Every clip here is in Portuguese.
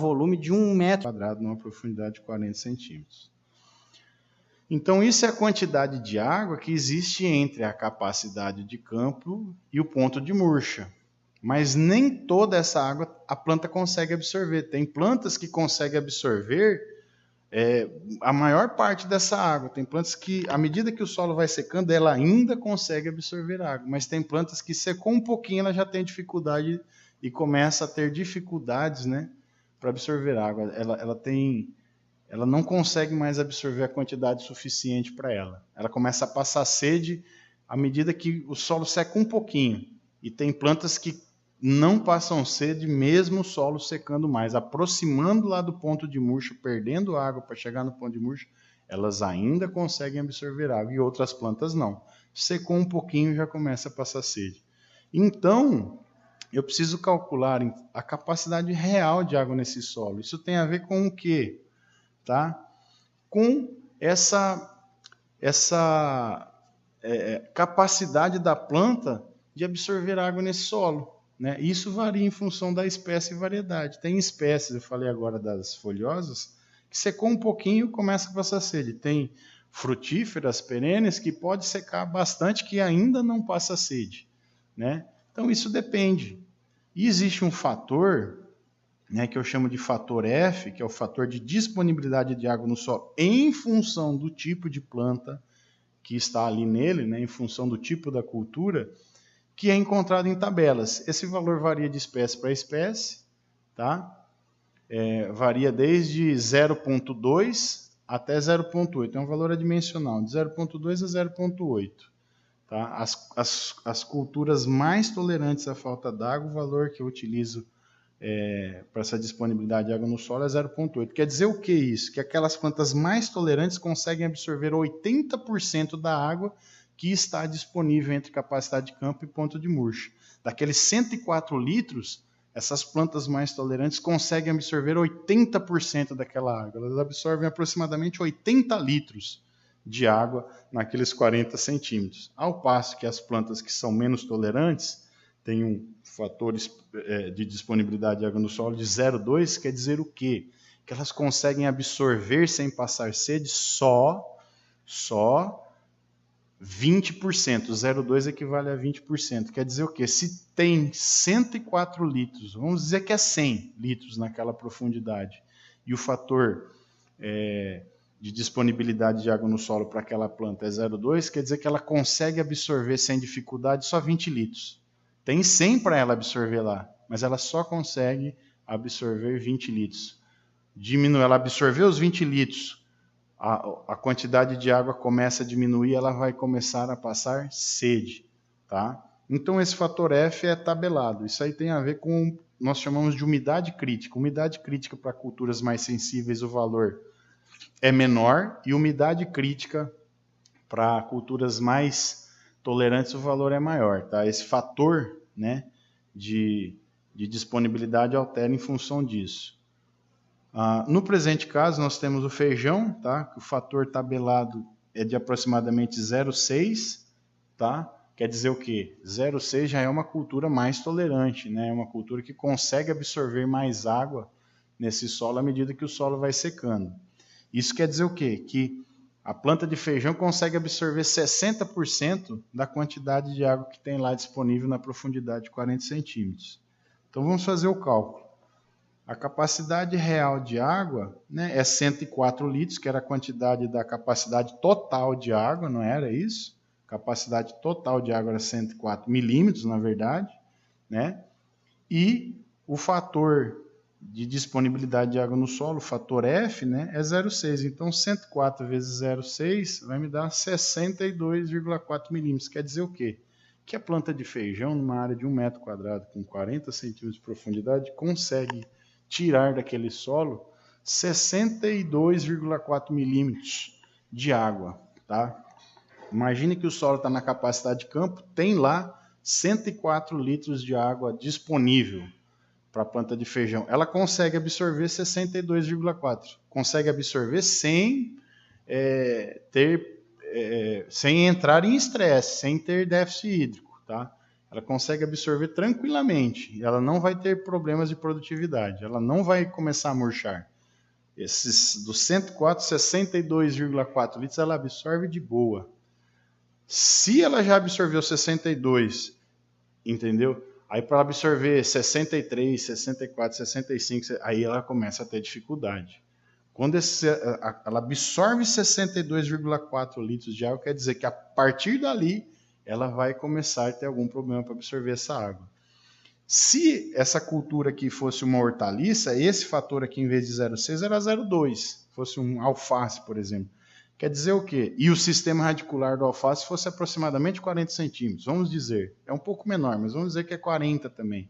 volume de 1 metro quadrado numa profundidade de 40 centímetros. Então, isso é a quantidade de água que existe entre a capacidade de campo e o ponto de murcha. Mas nem toda essa água a planta consegue absorver. Tem plantas que conseguem absorver a maior parte dessa água. Tem plantas que, à medida que o solo vai secando, ela ainda consegue absorver água. Mas tem plantas que secou um pouquinho, ela já tem dificuldade e começa a ter dificuldades, né, para absorver água. Ela não consegue mais absorver a quantidade suficiente para ela. Ela começa a passar sede à medida que o solo seca um pouquinho. E tem plantas que não passam sede mesmo o solo secando mais. Aproximando lá do ponto de murcho, perdendo água para chegar no ponto de murcho, elas ainda conseguem absorver água. E outras plantas não. Secou um pouquinho, já começa a passar sede. Então, eu preciso calcular a capacidade real de água nesse solo. Isso tem a ver com o quê? Tá? Com essa capacidade da planta de absorver água nesse solo, né? Isso varia em função da espécie e variedade. Tem espécies, eu falei agora das folhosas, que secou um pouquinho e começa a passar sede. Tem frutíferas perenes que pode secar bastante que ainda não passa sede, né? Então isso depende. E existe um fator, né, que eu chamo de fator F, que é o fator de disponibilidade de água no solo, em função do tipo de planta que está ali nele, né, em função do tipo da cultura, que é encontrado em tabelas. Esse valor varia de espécie para espécie, tá? Varia desde 0,2 até 0,8. É um valor adimensional, de 0,2 a 0,8. Tá? As culturas mais tolerantes à falta d'água, o valor que eu utilizo para essa disponibilidade de água no solo é 0,8. Quer dizer o que isso? Que aquelas plantas mais tolerantes conseguem absorver 80% da água que está disponível entre capacidade de campo e ponto de murcha. Daqueles 104 litros, essas plantas mais tolerantes conseguem absorver 80% daquela água. Elas absorvem aproximadamente 80 litros de água naqueles 40 centímetros. Ao passo que as plantas que são menos tolerantes têm um fator de disponibilidade de água no solo de 0,2, quer dizer o quê? Que elas conseguem absorver sem passar sede só 20%. 0,2 equivale a 20%. Quer dizer o quê? Se tem 104 litros, vamos dizer que é 100 litros naquela profundidade, e o fator de disponibilidade de água no solo para aquela planta é 0,2, quer dizer que ela consegue absorver sem dificuldade só 20 litros. Tem 100 para ela absorver lá, mas ela só consegue absorver 20 litros. Ela absorveu os 20 litros, a quantidade de água começa a diminuir, ela vai começar a passar sede. Tá? Então esse fator F é tabelado. Isso aí tem a ver com, nós chamamos de umidade crítica. Umidade crítica para culturas mais sensíveis, o valor é menor, e umidade crítica para culturas mais tolerantes, o valor é maior. Tá? Esse fator, né, de disponibilidade altera em função disso. No presente caso, nós temos o feijão, tá? Que o fator tabelado é de aproximadamente 0,6. Tá? Quer dizer o quê? 0,6 já é uma cultura mais tolerante, né? É uma cultura que consegue absorver mais água nesse solo à medida que o solo vai secando. Isso quer dizer o quê? Que a planta de feijão consegue absorver 60% da quantidade de água que tem lá disponível na profundidade de 40 centímetros. Então vamos fazer o cálculo. A capacidade real de água, né, é 104 litros, que era a quantidade da capacidade total de água, não era isso? A capacidade total de água era 104 milímetros, na verdade, né? E o fator de disponibilidade de água no solo, o fator F, né, é 0,6. Então, 104 vezes 0,6 vai me dar 62,4 milímetros. Quer dizer o quê? Que a planta de feijão, numa área de 1 metro quadrado, com 40 centímetros de profundidade, consegue tirar daquele solo 62,4 milímetros de água. Tá? Imagine que o solo está na capacidade de campo, tem lá 104 litros de água disponível para a planta de feijão. Ela consegue absorver 62,4. Consegue absorver sem sem entrar em estresse, sem ter déficit hídrico. Tá? ela consegue absorver tranquilamente, ela não vai ter problemas de produtividade, ela não vai começar a murchar. Esses do 104, 62,4 litros ela absorve de boa. Se ela já absorveu 62, entendeu? Aí para absorver 63, 64, 65, aí ela começa a ter dificuldade. Quando ela absorve 62,4 litros de água, quer dizer que a partir dali ela vai começar a ter algum problema para absorver essa água. Se essa cultura aqui fosse uma hortaliça, esse fator aqui em vez de 0,6 era 0,2. Fosse um alface, por exemplo. Quer dizer o quê? E o sistema radicular do alface fosse aproximadamente 40 centímetros, vamos dizer. É um pouco menor, mas vamos dizer que é 40 também.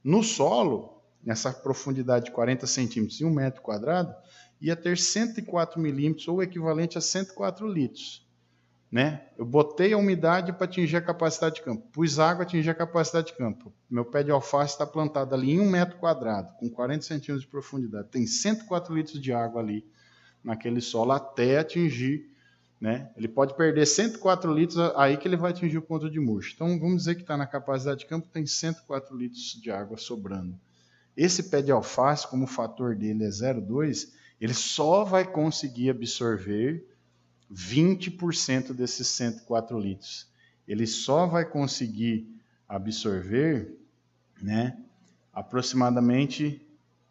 No solo, nessa profundidade de 40 centímetros e 1 metro quadrado, ia ter 104 milímetros, ou equivalente a 104 litros. Né? Eu botei a umidade para atingir a capacidade de campo. Pus água para atingir a capacidade de campo. Meu pé de alface está plantado ali em 1 metro quadrado, com 40 centímetros de profundidade. Tem 104 litros de água ali naquele solo até atingir, né? Ele pode perder 104 litros aí que ele vai atingir o ponto de murcho. Então vamos dizer que está na capacidade de campo, tem 104 litros de água sobrando. Esse pé de alface, como o fator dele é 0,2, ele só vai conseguir absorver 20% desses 104 litros. Ele só vai conseguir absorver, né, aproximadamente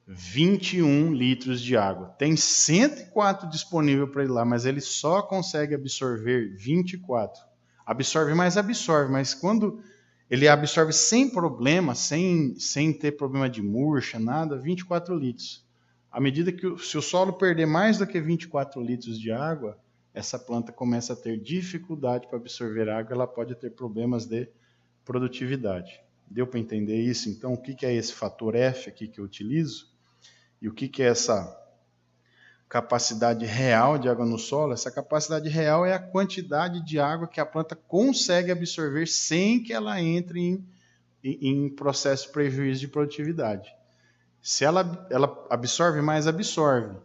21 litros de água. Tem 104 disponível para ele lá, mas ele só consegue absorver 24. Absorve, mas quando ele absorve sem problema, sem ter problema de murcha, nada, 24 litros. À medida que se o solo perder mais do que 24 litros de água, essa planta começa a ter dificuldade para absorver água, ela pode ter problemas de produtividade. Deu para entender isso? Então, o que é esse fator F aqui que eu utilizo? E o que é essa capacidade real de água no solo? Essa capacidade real é a quantidade de água que a planta consegue absorver sem que ela entre em processo de prejuízo de produtividade. Se ela absorve mais, absorve,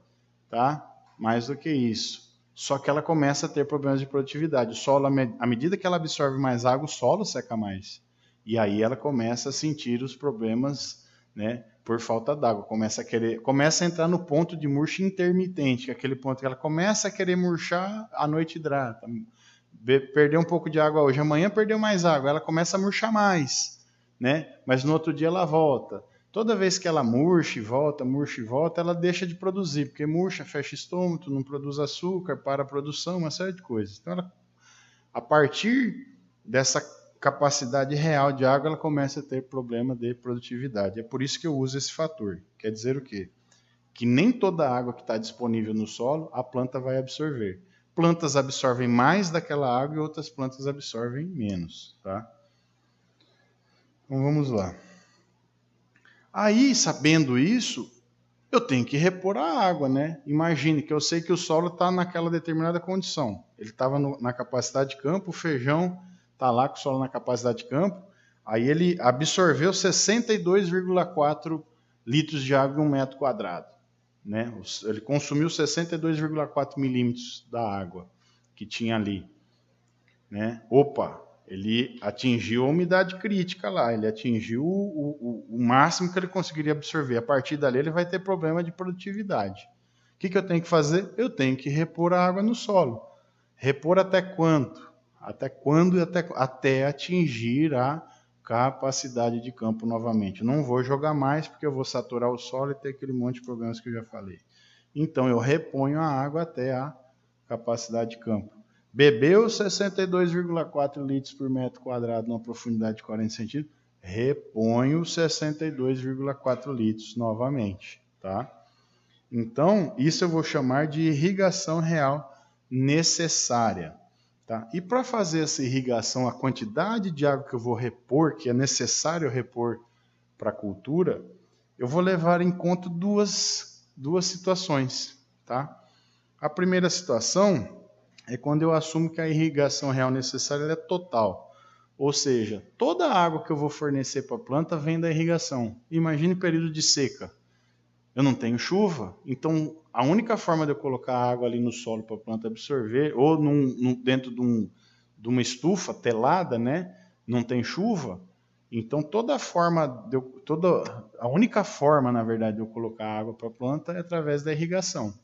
tá? Mais do que isso. Só que ela começa a ter problemas de produtividade. O solo, à medida que ela absorve mais água, o solo seca mais. E aí ela começa a sentir os problemas, né, por falta d'água. Começa a entrar no ponto de murcho intermitente, que é aquele ponto que ela começa a querer murchar, à noite hidrata. Perdeu um pouco de água hoje, amanhã perdeu mais água, ela começa a murchar mais, né? Mas no outro dia ela volta. Toda vez que ela murcha e volta, ela deixa de produzir, porque murcha, fecha estômago, não produz açúcar, para a produção, uma série de coisas. Então, a partir dessa capacidade real de água, ela começa a ter problema de produtividade. É por isso que eu uso esse fator. Quer dizer o quê? Que nem toda a água que está disponível no solo, a planta vai absorver. Plantas absorvem mais daquela água e outras plantas absorvem menos. Tá? Então, vamos lá. Aí, sabendo isso, eu tenho que repor a água, né? Imagine que eu sei que o solo está naquela determinada condição. Ele estava na capacidade de campo, o feijão está lá com o solo na capacidade de campo, aí ele absorveu 62,4 litros de água em 1 metro quadrado. Né? Ele consumiu 62,4 milímetros da água que tinha ali. Né? Opa! Ele atingiu a umidade crítica lá, ele atingiu o máximo que ele conseguiria absorver. A partir dali ele vai ter problema de produtividade. O que eu tenho que fazer? Eu tenho que repor a água no solo. Repor até quanto? Até atingir a capacidade de campo novamente. Eu não vou jogar mais porque eu vou saturar o solo e ter aquele monte de problemas que eu já falei. Então eu reponho a água até a capacidade de campo. Bebeu 62,4 litros por metro quadrado numa profundidade de 40 centímetros, reponho 62,4 litros novamente, tá? Então, isso eu vou chamar de irrigação real necessária, tá? E para fazer essa irrigação, a quantidade de água que eu vou repor, que é necessário repor para a cultura, eu vou levar em conta duas situações, tá? A primeira situação é quando eu assumo que a irrigação real necessária é total. Ou seja, toda a água que eu vou fornecer para a planta vem da irrigação. Imagine período de seca. Eu não tenho chuva, então a única forma de eu colocar água ali no solo para a planta absorver, ou dentro de uma estufa telada, né? Não tem chuva, Então, a única forma, na verdade, de eu colocar água para a planta é através da irrigação.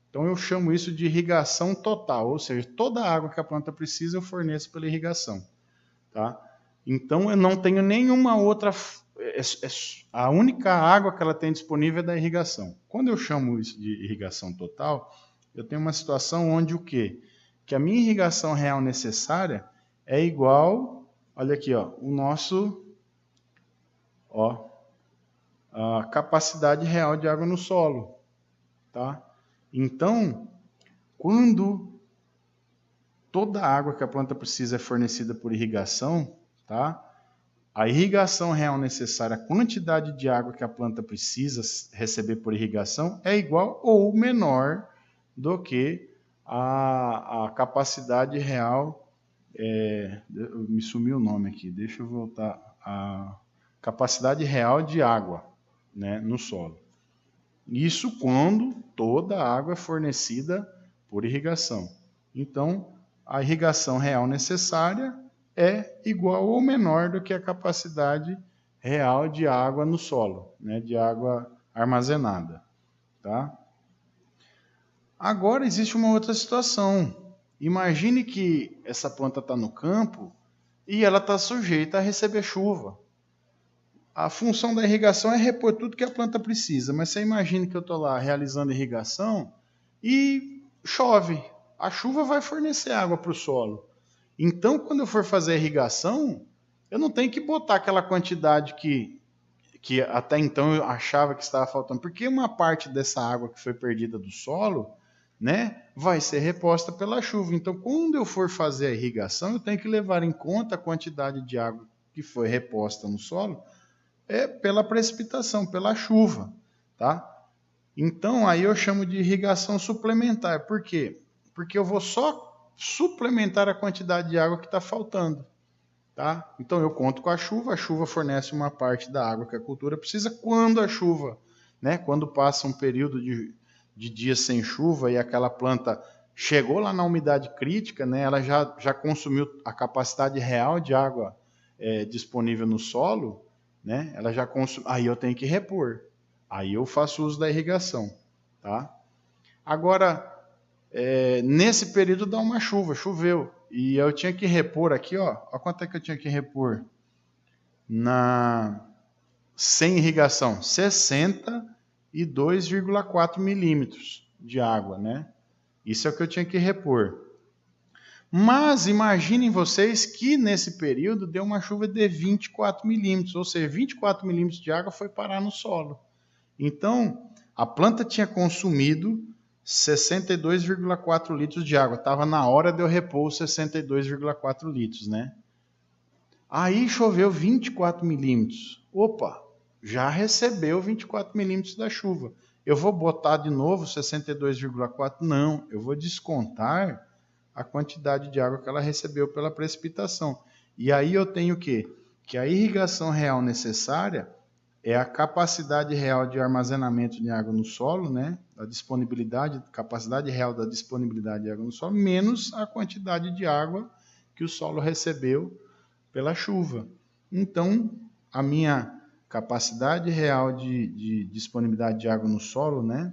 Então, eu chamo isso de irrigação total, ou seja, toda a água que a planta precisa eu forneço pela irrigação. Tá? Então, eu não tenho nenhuma outra... a única água que ela tem disponível é da irrigação. Quando eu chamo isso de irrigação total, eu tenho uma situação onde o quê? Que a minha irrigação real necessária é igual... Olha aqui, ó, o nosso... Ó, a capacidade real de água no solo, tá? Então, quando toda a água que a planta precisa é fornecida por irrigação, tá? A irrigação real necessária, a quantidade de água que a planta precisa receber por irrigação é igual ou menor do que a capacidade real, me sumiu o nome aqui, deixa eu voltar, a capacidade real de água, né, no solo. Isso quando toda a água é fornecida por irrigação. Então, a irrigação real necessária é igual ou menor do que a capacidade real de água no solo, né, de água armazenada. Tá? Agora existe uma outra situação. Imagine que essa planta está no campo e ela está sujeita a receber chuva. A função da irrigação é repor tudo que a planta precisa, mas você imagina que eu estou lá realizando irrigação e chove. A chuva vai fornecer água para o solo. Então, quando eu for fazer a irrigação, eu não tenho que botar aquela quantidade que até então eu achava que estava faltando, porque uma parte dessa água que foi perdida do solo, né, vai ser reposta pela chuva. Então, quando eu for fazer a irrigação, eu tenho que levar em conta a quantidade de água que foi reposta no solo, pela precipitação, pela chuva, tá? Então, aí eu chamo de irrigação suplementar. Por quê? Porque eu vou só suplementar a quantidade de água que está faltando, tá? Então, eu conto com a chuva fornece uma parte da água que a cultura precisa quando a chuva, né? Quando passa um período de dias sem chuva e aquela planta chegou lá na umidade crítica, né? Ela já consumiu a capacidade real de água disponível no solo, né? Ela já consome, aí eu tenho que repor. Aí eu faço uso da irrigação, tá? Agora, nesse período dá uma chuva, choveu, e eu tinha que repor aqui, ó quanto é que eu tinha que repor? Sem irrigação, 62,4 milímetros de água, né? Isso é o que eu tinha que repor. Mas imaginem vocês que nesse período deu uma chuva de 24 milímetros, ou seja, 24 milímetros de água foi parar no solo. Então, a planta tinha consumido 62,4 litros de água. Estava na hora de eu repor os 62,4 litros, né? Aí choveu 24 milímetros. Opa, já recebeu 24 milímetros da chuva. Eu vou botar de novo 62,4? Não, eu vou descontar a quantidade de água que ela recebeu pela precipitação. E aí eu tenho o quê? Que a irrigação real necessária é a capacidade real de armazenamento de água no solo, né? A capacidade real da disponibilidade de água no solo, menos a quantidade de água que o solo recebeu pela chuva. Então, a minha capacidade real de disponibilidade de água no solo, né,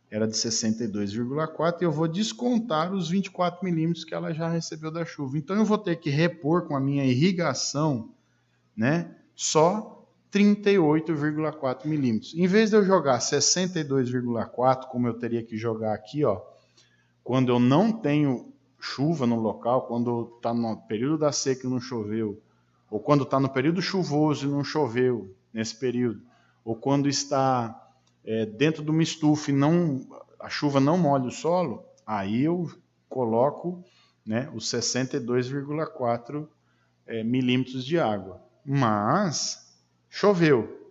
era de 62,4 e eu vou descontar os 24 milímetros que ela já recebeu da chuva. Então, eu vou ter que repor com a minha irrigação, né, só 38,4 milímetros. Em vez de eu jogar 62,4, como eu teria que jogar aqui, ó, quando eu não tenho chuva no local, quando está no período da seca e não choveu, ou quando está no período chuvoso e não choveu nesse período, ou quando está dentro de uma estufa e a chuva não molha o solo, aí eu coloco, né, os 62,4 milímetros de água. Mas choveu,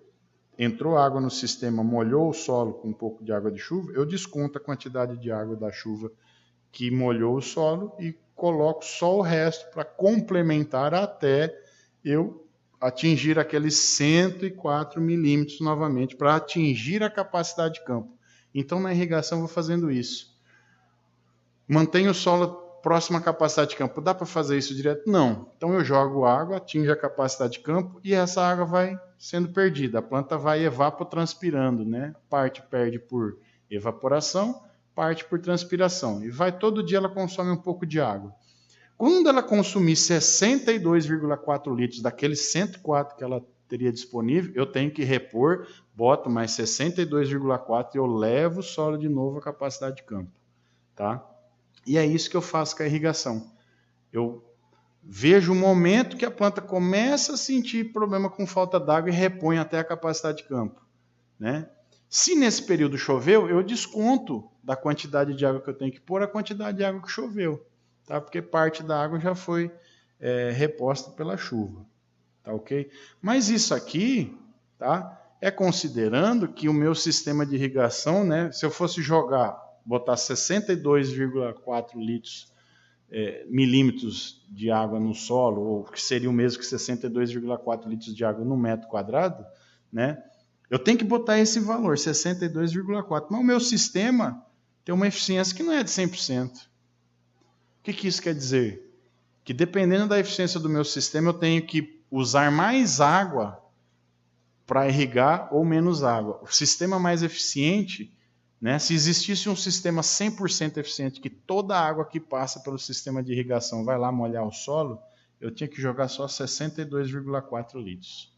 entrou água no sistema, molhou o solo com um pouco de água de chuva, eu desconto a quantidade de água da chuva que molhou o solo e coloco só o resto para complementar até eu atingir aqueles 104 milímetros novamente, para atingir a capacidade de campo. Então, na irrigação, eu vou fazendo isso. Mantenho o solo próxima capacidade de campo, dá para fazer isso direto? Não. Então eu jogo água, atinge a capacidade de campo e essa água vai sendo perdida. A planta vai evapotranspirando, né? Parte perde por evaporação, parte por transpiração. E vai todo dia ela consome um pouco de água. Quando ela consumir 62,4 litros daqueles 104 que ela teria disponível, eu tenho que repor, boto mais 62,4 e eu levo o solo de novo à capacidade de campo, tá? E é isso que eu faço com a irrigação. Eu vejo o momento que a planta começa a sentir problema com falta d'água e repõe até a capacidade de campo, né? Se nesse período choveu, eu desconto da quantidade de água que eu tenho que pôr a quantidade de água que choveu, tá? Porque parte da água já foi reposta pela chuva, tá ok? Mas isso aqui, tá? É considerando que o meu sistema de irrigação, né? Se eu fosse botar 62,4 milímetros de água no solo, ou que seria o mesmo que 62,4 litros de água no metro quadrado, né? Eu tenho que botar esse valor, 62,4. Mas o meu sistema tem uma eficiência que não é de 100%. O que isso quer dizer? Que dependendo da eficiência do meu sistema, eu tenho que usar mais água para irrigar ou menos água. O sistema mais eficiente, né, se existisse um sistema 100% eficiente, que toda a água que passa pelo sistema de irrigação vai lá molhar o solo, eu tinha que jogar só 62,4 litros.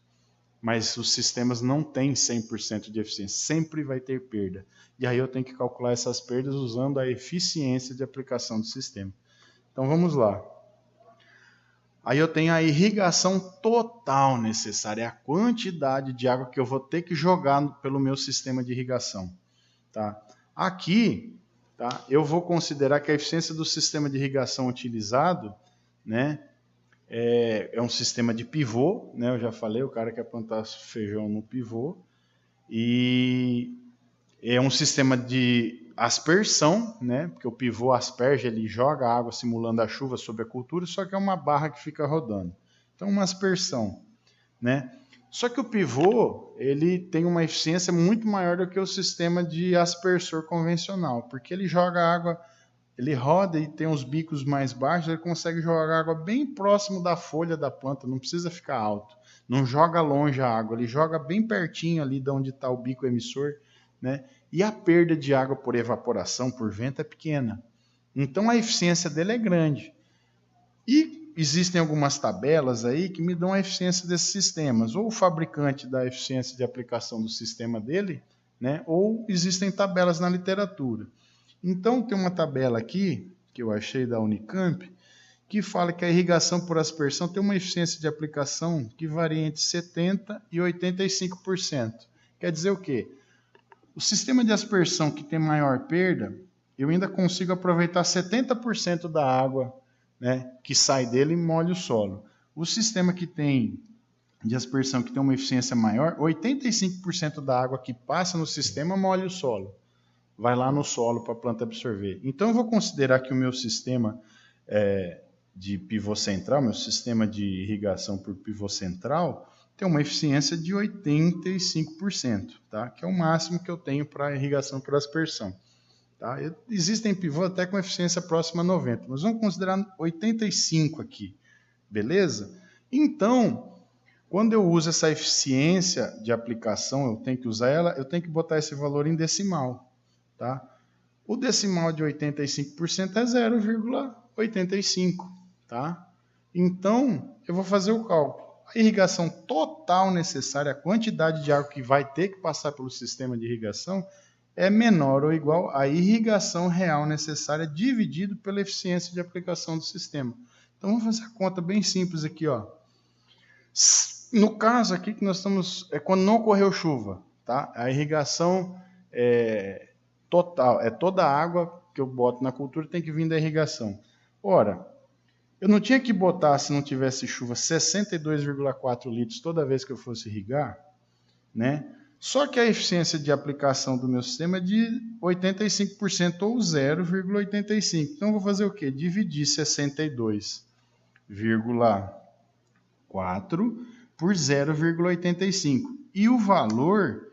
Mas os sistemas não têm 100% de eficiência, sempre vai ter perda. E aí eu tenho que calcular essas perdas usando a eficiência de aplicação do sistema. Então vamos lá. Aí eu tenho a irrigação total necessária, a quantidade de água que eu vou ter que jogar pelo meu sistema de irrigação. Tá? Aqui, tá, eu vou considerar que a eficiência do sistema de irrigação utilizado, né, é um sistema de pivô, né? Eu já falei, o cara quer plantar feijão no pivô. E é um sistema de aspersão, né? Porque o pivô asperge, ele joga a água simulando a chuva sobre a cultura, só que é uma barra que fica rodando. Então, uma aspersão, né? Só que o pivô, ele tem uma eficiência muito maior do que o sistema de aspersor convencional, porque ele joga água, ele roda e tem os bicos mais baixos, ele consegue jogar água bem próximo da folha da planta, não precisa ficar alto. Não joga longe a água, ele joga bem pertinho ali de onde está o bico emissor, né? E a perda de água por evaporação, por vento, é pequena. Então a eficiência dele é grande. E existem algumas tabelas aí que me dão a eficiência desses sistemas. Ou o fabricante dá a eficiência de aplicação do sistema dele, né? Ou existem tabelas na literatura. Então tem uma tabela aqui, que eu achei da Unicamp, que fala que a irrigação por aspersão tem uma eficiência de aplicação que varia entre 70% e 85%. Quer dizer o quê? O sistema de aspersão que tem maior perda, eu ainda consigo aproveitar 70% da água, né, que sai dele e molha o solo. O sistema que tem de aspersão que tem uma eficiência maior, 85% da água que passa no sistema molha o solo. Vai lá no solo para a planta absorver. Então eu vou considerar que o meu sistema de pivô central, meu sistema de irrigação por pivô central, tem uma eficiência de 85%, tá? Que é o máximo que eu tenho para irrigação por aspersão. Tá? Existem pivôs até com eficiência próxima a 90%, mas vamos considerar 85% aqui, beleza? Então, quando eu uso essa eficiência de aplicação, eu tenho que usar ela, eu tenho que botar esse valor em decimal. Tá? O decimal de 85% é 0,85. Tá? Então, eu vou fazer o cálculo. A irrigação total necessária, a quantidade de água que vai ter que passar pelo sistema de irrigação, é menor ou igual à irrigação real necessária dividido pela eficiência de aplicação do sistema. Então, vamos fazer a conta bem simples aqui. Ó. No caso aqui que nós estamos, é quando não ocorreu chuva. Tá? A irrigação total, toda a água que eu boto na cultura tem que vir da irrigação. Ora, eu não tinha que botar, se não tivesse chuva, 62,4 litros toda vez que eu fosse irrigar, né? Só que a eficiência de aplicação do meu sistema é de 85% ou 0,85. Então eu vou fazer o quê? Dividir 62,4 por 0,85. E o valor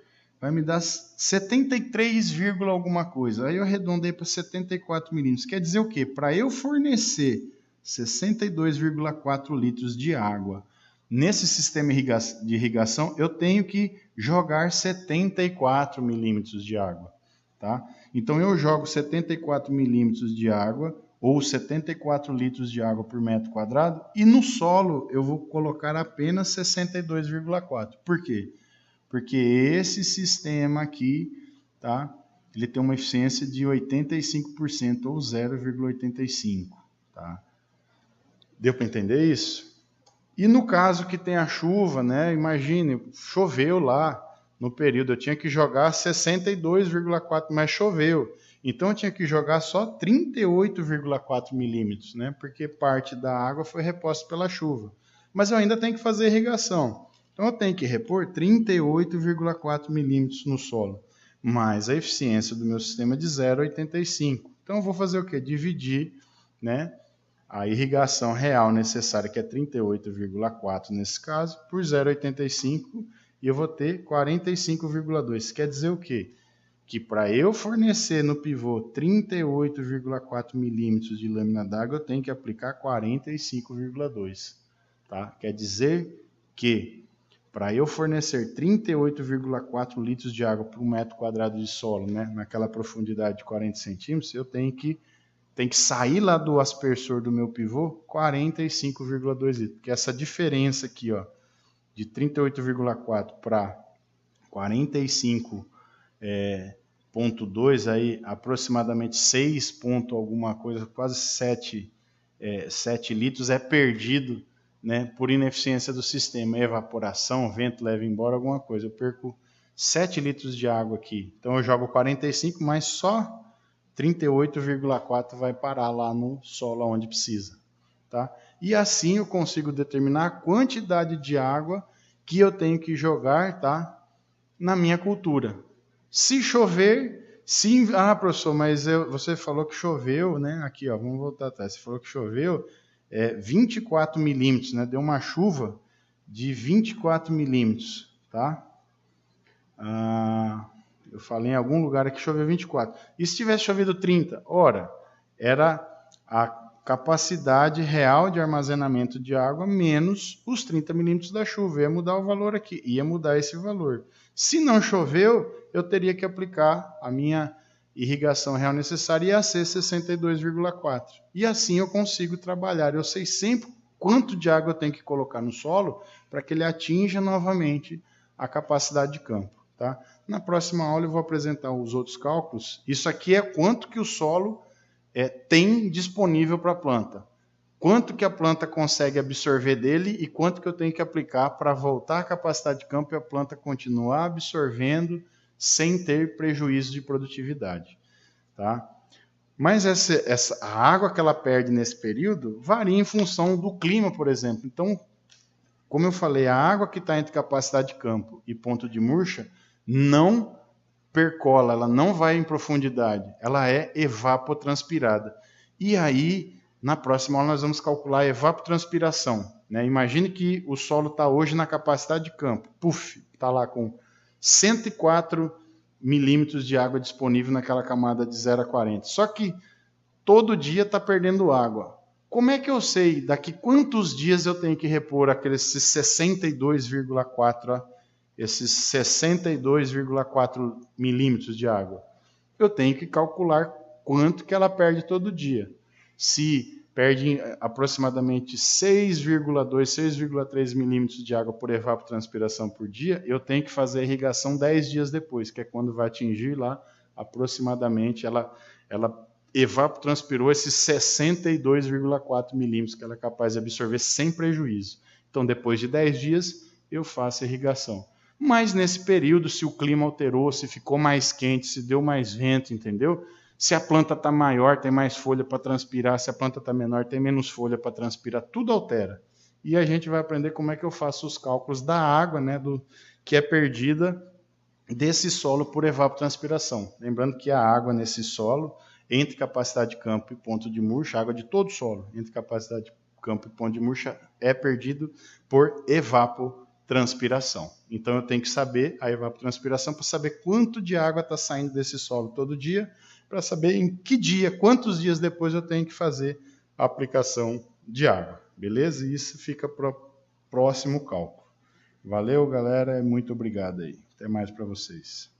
vai me dar 73, alguma coisa. Aí eu arredondei para 74 milímetros. Quer dizer o quê? Para eu fornecer 62,4 litros de água nesse sistema de irrigação, eu tenho que jogar 74 milímetros de água. Tá? Então eu jogo 74 milímetros de água, ou 74 litros de água por metro quadrado, e no solo eu vou colocar apenas 62,4. Por quê? Porque esse sistema aqui, tá? Ele tem uma eficiência de 85% ou 0,85. Tá? Deu para entender isso? E no caso que tem a chuva, né? Imagine, choveu lá no período, eu tinha que jogar 62,4, mas choveu. Então eu tinha que jogar só 38,4 milímetros, né? Porque parte da água foi reposta pela chuva. Mas eu ainda tenho que fazer irrigação. Então eu tenho que repor 38,4 milímetros no solo. Mais a eficiência do meu sistema de 0,85. Então eu vou fazer o quê? Dividir, né? A irrigação real necessária, que é 38,4 nesse caso, por 0,85, e eu vou ter 45,2. Quer dizer o quê? Que para eu fornecer no pivô 38,4 milímetros de lâmina d'água, eu tenho que aplicar 45,2. Tá? Quer dizer que para eu fornecer 38,4 litros de água por 1 metro quadrado de solo, né, naquela profundidade de 40 centímetros, eu tenho que sair lá do aspersor do meu pivô 45,2 litros. Porque essa diferença aqui, ó, de 38,4 para 45,2, aí aproximadamente 6 ponto alguma coisa, quase 7 litros é perdido, né, por ineficiência do sistema, evaporação, vento leva embora alguma coisa. Eu perco 7 litros de água aqui. Então eu jogo 45, mas só 38,4 vai parar lá no solo onde precisa. Tá? E assim eu consigo determinar a quantidade de água que eu tenho que jogar, tá, na minha cultura. Se chover, professor, mas você falou que choveu, né? Aqui, ó, vamos voltar atrás. Você falou que choveu 24 milímetros, né? Deu uma chuva de 24 milímetros, tá? Eu falei em algum lugar aqui que choveu 24. E se tivesse chovido 30? Ora, era a capacidade real de armazenamento de água menos os 30 milímetros da chuva. Ia mudar o valor aqui, ia mudar esse valor. Se não choveu, eu teria que aplicar a minha irrigação real necessária, ia ser 62,4. E assim eu consigo trabalhar. Eu sei sempre quanto de água eu tenho que colocar no solo para que ele atinja novamente a capacidade de campo. Tá? Na próxima aula eu vou apresentar os outros cálculos. Isso aqui é quanto que o solo tem disponível para a planta. Quanto que a planta consegue absorver dele e quanto que eu tenho que aplicar para voltar a capacidade de campo e a planta continuar absorvendo sem ter prejuízo de produtividade. Tá? Mas a água que ela perde nesse período varia em função do clima, por exemplo. Então, como eu falei, a água que está entre capacidade de campo e ponto de murcha não percola, ela não vai em profundidade, ela é evapotranspirada. E aí, na próxima aula, nós vamos calcular a evapotranspiração. Né? Imagine que o solo está hoje na capacidade de campo. Está lá com 104 milímetros de água disponível naquela camada de 0 a 40. Só que todo dia está perdendo água. Como é que eu sei daqui quantos dias eu tenho que repor aqueles 62,4 esses 62,4 milímetros de água? Eu tenho que calcular quanto que ela perde todo dia. Se perde aproximadamente 6,2, 6,3 milímetros de água por evapotranspiração por dia, eu tenho que fazer a irrigação 10 dias depois, que é quando vai atingir lá aproximadamente, ela evapotranspirou esses 62,4 milímetros que ela é capaz de absorver sem prejuízo. Então, depois de 10 dias, eu faço a irrigação. Mas nesse período, se o clima alterou, se ficou mais quente, se deu mais vento, entendeu? Se a planta está maior, tem mais folha para transpirar, se a planta está menor, tem menos folha para transpirar, tudo altera. E a gente vai aprender como é que eu faço os cálculos da água, né, que é perdida desse solo por evapotranspiração. Lembrando que a água nesse solo, entre capacidade de campo e ponto de murcha, a água de todo o solo, entre capacidade de campo e ponto de murcha, é perdido por evapotranspiração. transpiração. Então eu tenho que saber a evapotranspiração para saber quanto de água está saindo desse solo todo dia, para saber em que dia, quantos dias depois eu tenho que fazer a aplicação de água. Beleza? E isso fica para o próximo cálculo. Valeu, galera. Muito obrigado aí. Até mais para vocês.